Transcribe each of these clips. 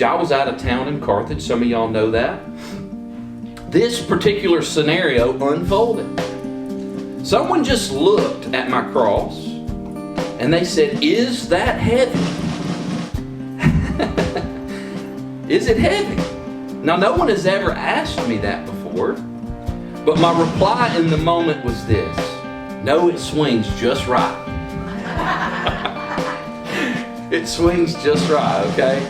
I was out of town in Carthage. Some of y'all know that. This particular scenario unfolded. Someone just looked at my cross and they said, "Is that heavy?" Is it heavy? Now, no one has ever asked me that before, but my reply in the moment was this: "No, it swings just right." It swings just right, okay?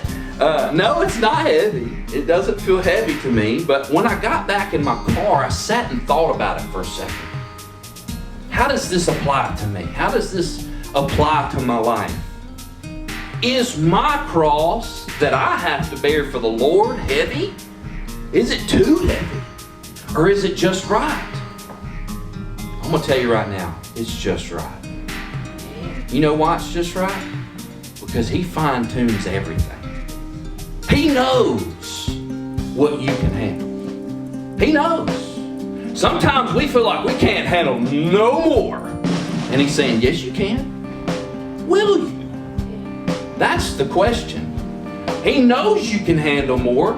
No, it's not heavy. It doesn't feel heavy to me, but when I got back in my car, I sat and thought about it for a second. How does this apply to me? How does this apply to my life? Is my cross that I have to bear for the Lord heavy? Is it too heavy? Or is it just right? I'm going to tell you right now, it's just right. You know why it's just right? Because He fine-tunes everything. He knows what you can handle. He knows. Sometimes we feel like we can't handle no more. And He's saying, yes, you can. Will you? That's the question. He knows you can handle more.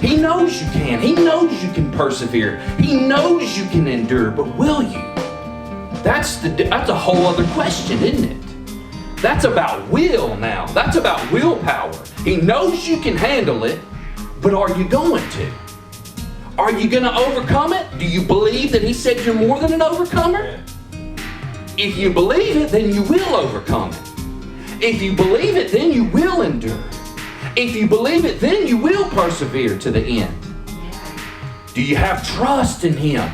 He knows you can. He knows you can persevere. He knows you can endure, but will you? That's a whole other question, isn't it? That's about will now. That's about willpower. He knows you can handle it, but are you going to? Are you going to overcome it? Do you believe that He said you're more than an overcomer? If you believe it, then you will overcome it. If you believe it, then you will endure. If you believe it, then you will persevere to the end. Do you have trust in Him?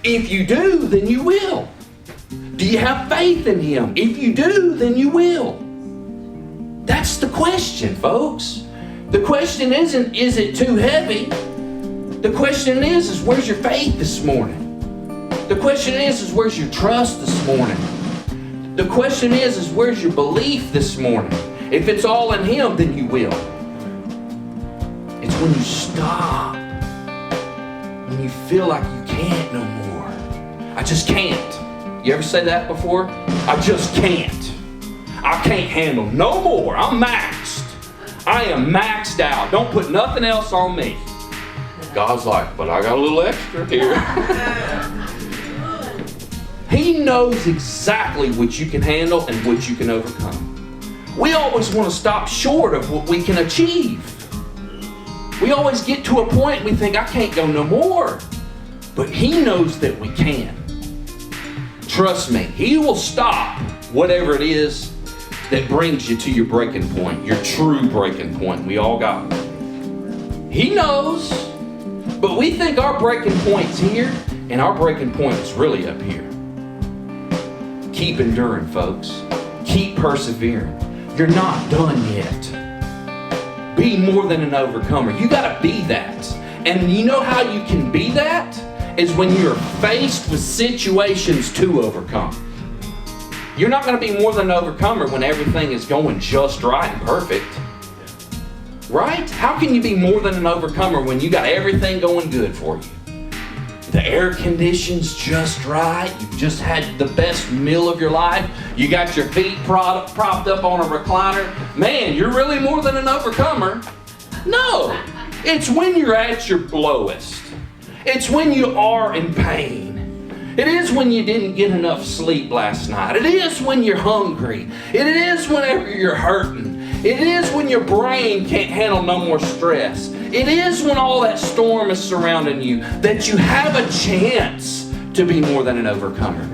If you do, then you will. Do you have faith in Him? If you do, then you will. That's the question, folks. The question isn't, is it too heavy? The question is where's your faith this morning? The question is where's your trust this morning? The question is where's your belief this morning? If it's all in Him, then you will. It's when you stop, when you feel like you can't no more. I just can't. You ever say that before? I just can't. I can't handle no more. I'm maxed. I am maxed out. Don't put nothing else on me. God's like, but I got a little extra here. He knows exactly what you can handle and what you can overcome. We always want to stop short of what we can achieve. We always get to a point we think, I can't go no more. But He knows that we can. Trust me, He will stop whatever it is that brings you to your breaking point, your true breaking point. We all got one. He knows, but we think our breaking point's here, and our breaking point is really up here. Keep enduring, folks. Keep persevering. You're not done yet. Be more than an overcomer. You got to be that. And you know how you can be that? Is when you're faced with situations to overcome. You're not going to be more than an overcomer when everything is going just right and perfect. Right? How can you be more than an overcomer when you got everything going good for you? The air condition's just right. You've just had the best meal of your life. You got your feet propped up on a recliner. Man, you're really more than an overcomer. No. It's when you're at your lowest. It's when you are in pain. It is when you didn't get enough sleep last night. It is when you're hungry. It is whenever you're hurting. It is when your brain can't handle no more stress. It is when all that storm is surrounding you that you have a chance to be more than an overcomer.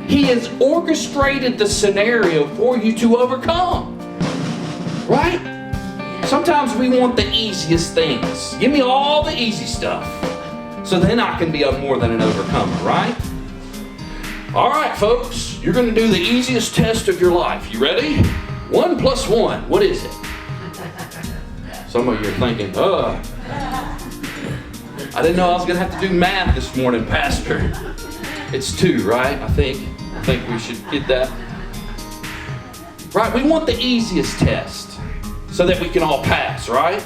He has orchestrated the scenario for you to overcome. Right? Sometimes we want the easiest things. Give me all the easy stuff, so then I can be more than an overcomer, right? All right, folks, you're going to do the easiest test of your life. You ready? 1 + 1, what is it? Some of you are thinking, I didn't know I was going to have to do math this morning, Pastor. It's 2, right? I think we should get that. Right, we want the easiest test so that we can all pass, right?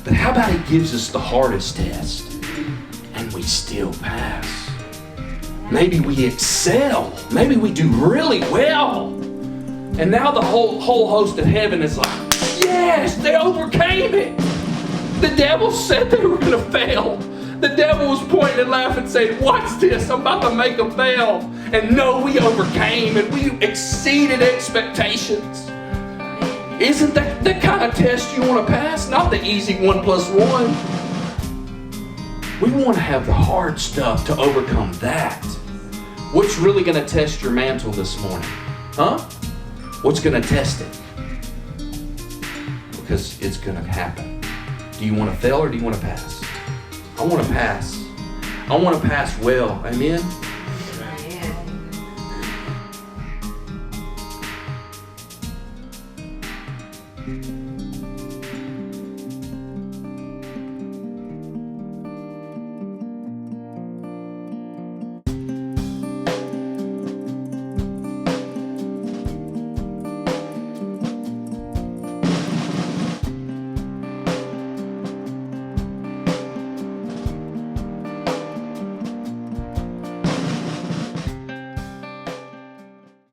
But how about He gives us the hardest test and we still pass? Maybe we excel. Maybe we do really well. And now the whole host of heaven is like, Yes, they overcame it. The devil said they were going to fail. The devil was pointing and laughing saying, watch this, I'm about to make them fail. And no, we overcame and we exceeded expectations. Isn't that the kind of test you want to pass? Not the easy 1 + 1. We want to have the hard stuff to overcome that. What's really going to test your mantle this morning? Huh? What's going to test it? Because it's going to happen. Do you want to fail or do you want to pass? I want to pass. I want to pass well. Amen?